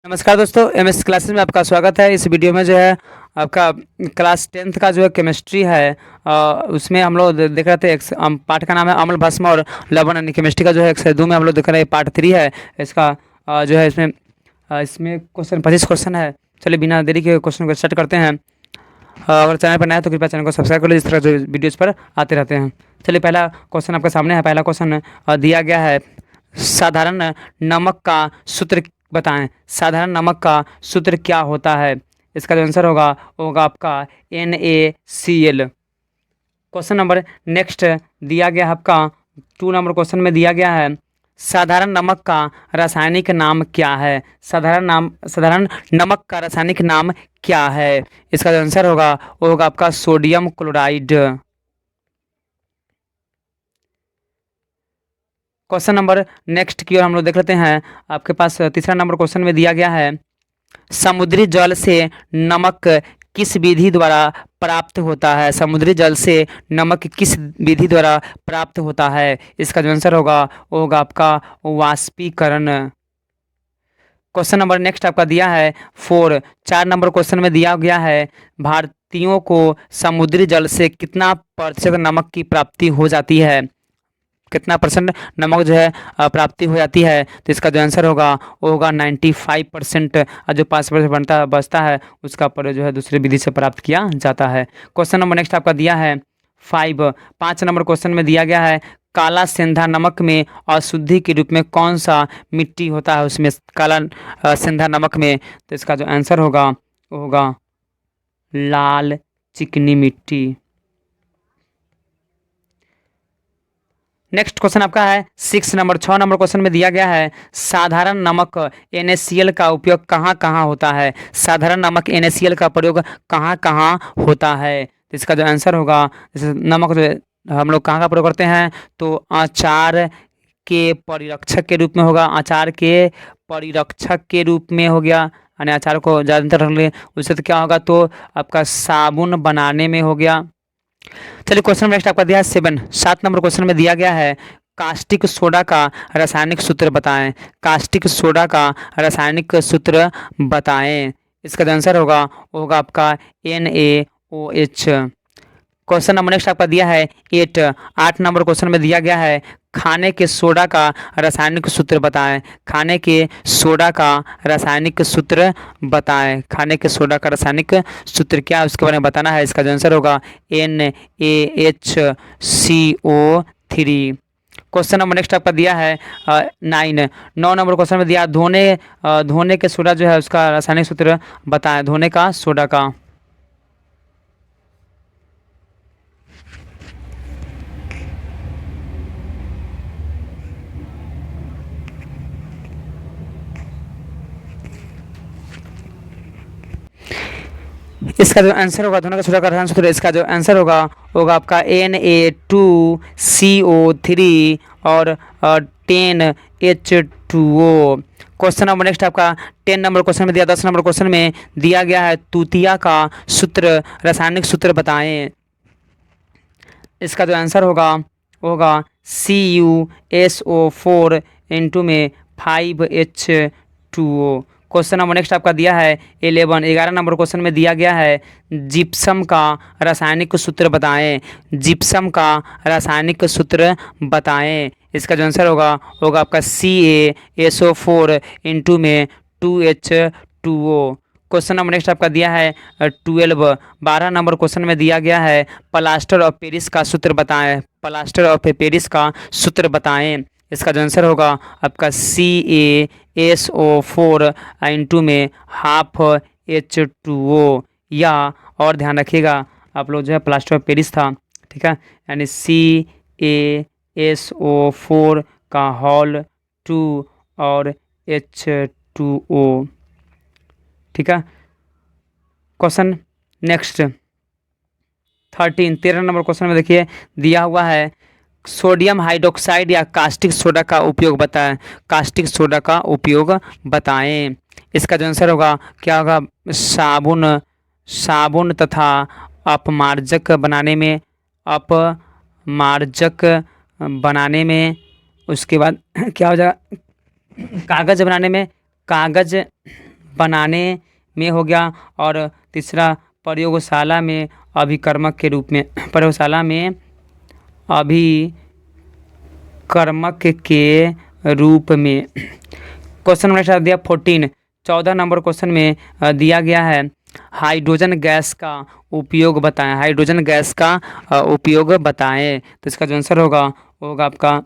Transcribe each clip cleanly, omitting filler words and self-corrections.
नमस्कार दोस्तों, MS classes में आपका स्वागत है। इस वीडियो में जो है आपका क्लास 10th का जो है केमिस्ट्री है। उसमें हम लोग देख रहे थे पार्ट का नाम है अम्ल भस्म और लवण, यानी केमिस्ट्री का जो है एक्सरसाइज 2 में हम लोग देख रहे हैं पार्ट 3 है इसका। जो है इसमें क्वेश्चन 25 क्वेश्चन है। चलिए बिना देरी के क्वेश्चन को स्टार्ट करते हैं। अगर चैनल पर नया है तो कृपया चैनल को सब्सक्राइब कर लीजिए, इस तरह जो वीडियोज़ पर आते रहते हैं। चलिए पहला क्वेश्चन आपके सामने है। पहला क्वेश्चन दिया गया है, साधारण नमक का सूत्र बताएं। साधारण नमक का सूत्र क्या होता है? इसका जो आंसर होगा वो होगा आपका NaCl। क्वेश्चन नंबर नेक्स्ट दिया गया है आपका 2 नंबर क्वेश्चन में दिया गया है, साधारण नमक का रासायनिक नाम क्या है? साधारण नमक का रासायनिक नाम क्या है? इसका जो आंसर होगा वो होगा आपका sodium chloride. Question number next की ओर हम लोग देख लेते हैं। आपके पास तीसरा नंबर क्वेश्चन में दिया गया है, समुद्री जल से नमक किस विधि द्वारा प्राप्त होता है? समुद्री जल से नमक किस विधि द्वारा प्राप्त होता है? इसका जो आंसर होगा वो होगा आपका वाष्पीकरण। क्वेश्चन नंबर नेक्स्ट आपका दिया है 4 नंबर क्वेश्चन में दिया गया है, भारतीयों को समुद्री जल से कितना प्रतिशत नमक की प्राप्ति हो जाती है? कितना परसेंट नमक जो है प्राप्ति हो जाती है? तो इसका जो आंसर होगा वो होगा 95%। और जो 5% बचता है उसका पर जो है दूसरी विधि से प्राप्त किया जाता है। क्वेश्चन नंबर नेक्स्ट आपका दिया है 5 नंबर क्वेश्चन में दिया गया है, काला सेंधा नमक में अशुद्धि के रूप में कौन सा मिट्टी होता है? उसमें काला सेंधा नमक में, तो इसका जो आंसर होगा वो होगा लाल चिकनी मिट्टी। नेक्स्ट क्वेश्चन आपका है 6 नंबर क्वेश्चन में दिया गया है, साधारण नमक NaCl का उपयोग कहाँ कहाँ होता है? साधारण नमक NaCl का प्रयोग कहाँ कहाँ होता है? तो इसका जो आंसर होगा, जैसे नमक जो हम लोग कहाँ का प्रयोग करते हैं, तो अचार के परिरक्षक के रूप में होगा। अचार के परिरक्षक के रूप में हो गया, यानी अचार को ज़्यादातर रख ले। उससे तो क्या होगा, तो आपका साबुन बनाने में हो गया। चलिए क्वेश्चन नेक्स्ट आपका दिया है 7 नंबर क्वेश्चन में दिया गया है, कास्टिक सोडा का रासायनिक सूत्र बताएं। कास्टिक सोडा का रासायनिक सूत्र बताएं। इसका जो आंसर होगा वो होगा आपका NaOH। क्वेश्चन नंबर नेक्स्ट आपका दिया है 8 नंबर क्वेश्चन में दिया गया है, खाने के सोडा का रासायनिक सूत्र बताएं। खाने के सोडा का रासायनिक सूत्र बताएं। खाने के सोडा का रासायनिक सूत्र क्या है उसके बारे में बताना है। इसका जो आंसर होगा NaHCO3। क्वेश्चन नंबर नेक्स्ट आपका दिया है 9 नंबर क्वेश्चन में दिया, धोने के सोडा जो है उसका रासायनिक सूत्र बताएं। धोने का सोडा का। इसका जो आंसर होगा धोने का सोडा का रसायन सूत्र, इसका जो आंसर होगा आपका Na2CO3 और 10H2O। क्वेश्चन नंबर नेक्स्ट आपका 10 नंबर क्वेश्चन में दिया, 10 नंबर क्वेश्चन में दिया गया है, तूतिया का सूत्र रासायनिक सूत्र बताएं। इसका जो आंसर होगा वो होगा CuSO4 इंटू में 5H2O। क्वेश्चन नंबर नेक्स्ट आपका दिया है 11 नंबर क्वेश्चन में दिया गया है, जिप्सम का रासायनिक सूत्र बताएं। जिप्सम का रासायनिक सूत्र बताएं। इसका जो आंसर होगा आपका CaSO4 इंटू में 2H2O। क्वेश्चन नंबर नेक्स्ट आपका दिया है 12 नंबर क्वेश्चन में दिया गया है, प्लास्टर ऑफ पेरिस का सूत्र बताएं। प्लास्टर ऑफ पेरिस का सूत्र बताएं। इसका जो आंसर होगा आपका CaSO4 इंटू में 1/2H2O। या और ध्यान रखिएगा आप लोग जो है प्लास्टर ऑफ पेरिस था, ठीक है, यानी CaSO4 का होल 2 और H2O, ठीक है। क्वेश्चन नेक्स्ट 13 नंबर क्वेश्चन में देखिए दिया हुआ है, सोडियम हाइड्रोक्साइड या कास्टिक सोडा का उपयोग बताएं। कास्टिक सोडा का उपयोग बताएं। इसका जो आंसर होगा क्या होगा, साबुन तथा अपमार्जक बनाने में उसके बाद क्या हो जाएगा, कागज़ बनाने में, कागज़ बनाने में हो गया, और तीसरा प्रयोगशाला में अभिकर्मक के रूप में, प्रयोगशाला में अभिकर्मक के रूप में। क्वेश्चन नंबर दिया 14, 14 नंबर क्वेश्चन में दिया गया है हाइड्रोजन गैस का उपयोग बताएं, हाइड्रोजन गैस का उपयोग बताएं। तो इसका जो आंसर होगा आपका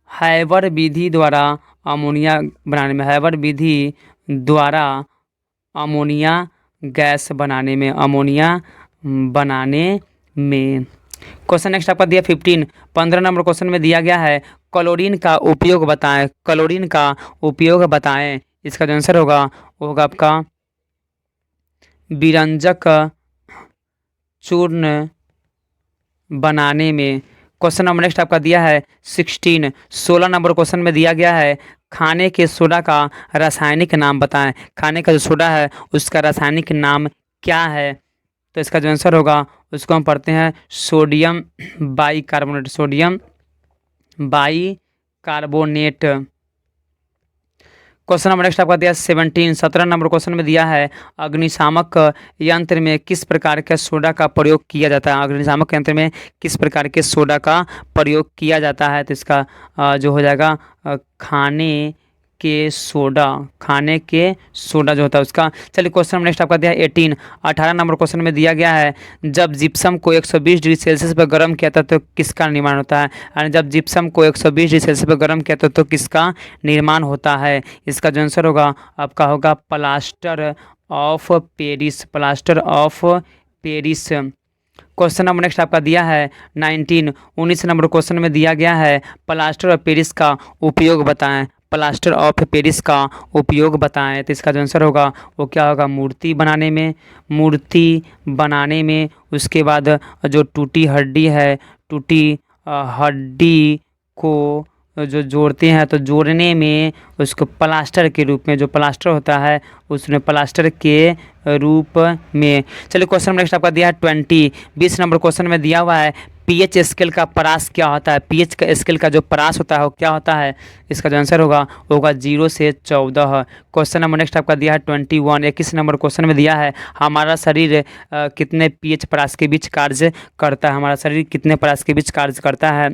हैबर विधि द्वारा अमोनिया बनाने में, हैबर विधि द्वारा अमोनिया गैस बनाने में, अमोनिया बनाने में। क्वेश्चन नेक्स्ट आपका दिया 15, 15 नंबर क्वेश्चन में दिया गया है क्लोरीन का उपयोग बताएं, क्लोरीन का उपयोग बताएं। इसका जो आंसर होगा आपका विरंजक चूर्ण बनाने में। क्वेश्चन नंबर नेक्स्ट आपका दिया है 16, 16 नंबर क्वेश्चन में दिया गया है खाने के सोडा का रासायनिक नाम बताएं, खाने का जो सोडा है उसका रासायनिक नाम क्या है। तो इसका जो आंसर होगा उसको हम पढ़ते हैं sodium bicarbonate, sodium bicarbonate. Question number next आपका दिया 17, 17 नंबर क्वेश्चन में दिया है अग्निशामक यंत्र में किस प्रकार के सोडा का प्रयोग किया जाता है, अग्निशामक यंत्र में किस प्रकार के सोडा का प्रयोग किया जाता है। तो इसका जो हो जाएगा खाने के सोडा, खाने के सोडा जो होता है उसका। चलिए क्वेश्चन नंबर नेक्स्ट आपका दिया है 18, 18 नंबर क्वेश्चन में दिया गया है जब जिप्सम को 120 डिग्री सेल्सियस पर गर्म किया था तो किसका निर्माण होता है, यानी जब जिप्सम को 120 डिग्री सेल्सियस पर गर्म किया था तो किसका निर्माण होता है। इसका जो आंसर होगा आपका होगा plaster of Paris, plaster of Paris. Question number next आपका दिया है 19, 19 नंबर क्वेश्चन में दिया गया है प्लास्टर ऑफ पेरिस का उपयोग बताएं, प्लास्टर ऑफ पेरिस का उपयोग बताएं। तो इसका जो आंसर होगा वो क्या होगा मूर्ति बनाने में, मूर्ति बनाने में। उसके बाद जो टूटी हड्डी है, टूटी हड्डी को जो जोड़ते हैं तो जोड़ने में उसको प्लास्टर के रूप में, जो प्लास्टर होता है उसमें प्लास्टर के रूप में। चलिए क्वेश्चन नेक्स्ट आपका दिया है 20, 20 नंबर क्वेश्चन में दिया हुआ है पीएच स्केल का परास क्या होता है, पीएच का स्केल का जो परास होता है वो क्या होता है। इसका जो आंसर होगा 0 से 14। क्वेश्चन नंबर नेक्स्ट आपका दिया है 21, 21 नंबर क्वेश्चन में दिया है हमारा शरीर कितने पीएच परास के बीच कार्य करता है, हमारा शरीर कितने परास के बीच कार्य करता है।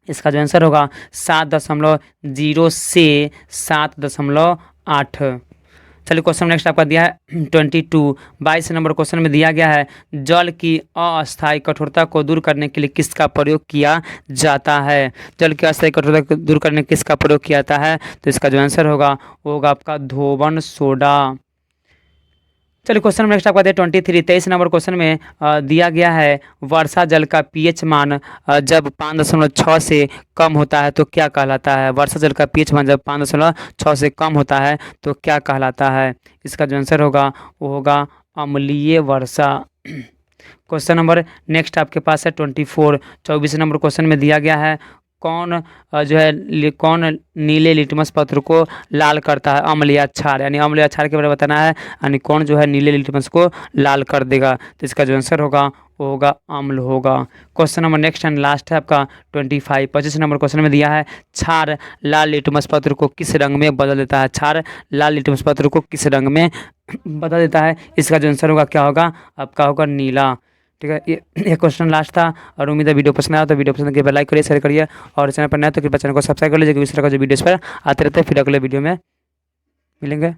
इसका जो आंसर होगा 7.0 से 7.8। चलिए क्वेश्चन नेक्स्ट आपका दिया है 22, 22 नंबर क्वेश्चन में दिया गया है जल की अस्थायी कठोरता को दूर करने के लिए किसका प्रयोग किया जाता है, जल की अस्थायी कठोरता को दूर करने के किसका प्रयोग किया जाता है। तो इसका जो आंसर होगा वो होगा आपका धोवन सोडा। चलिए क्वेश्चन नेक्स्ट आपका दिया 23, 23 नंबर क्वेश्चन में दिया गया है वर्षा जल का पीएच मान जब 5.6 से कम होता है तो क्या कहलाता है, वर्षा जल का पीएच मान जब 5.6 से कम होता है तो क्या कहलाता है। इसका जो आंसर होगा वो होगा अम्लीय वर्षा। क्वेश्चन नंबर नेक्स्ट आपके पास है 24, 24 नंबर क्वेश्चन में दिया गया है कौन कौन नीले लिटमस पत्र को लाल करता है, अम्लीय क्षार, यानी अम्लीय क्षार के बारे में बताना है, यानी कौन जो है नीले लिटमस को लाल कर देगा। तो इसका जो आंसर होगा वो होगा अम्ल होगा। Question number next and last है आपका 25, 25 नंबर क्वेश्चन में दिया है क्षार लाल लिटमस पत्र को किस रंग में बदल देता है, क्षार लाल लिटमस पत्र को किस रंग में बदल देता है। इसका जो आंसर होगा क्या होगा आपका होगा नीला। ठीक है, ये क्वेश्चन लास्ट था और उम्मीद है वीडियो पसंद आया तो वीडियो पसंद किया लाइक करिए, शेयर करिए और चैनल पर नया तो कृपया चैनल को सब्सक्राइब कर लीजिए, इस तरह का जो वीडियोस पर आते रहते हैं। फिर अगले वीडियो में मिलेंगे।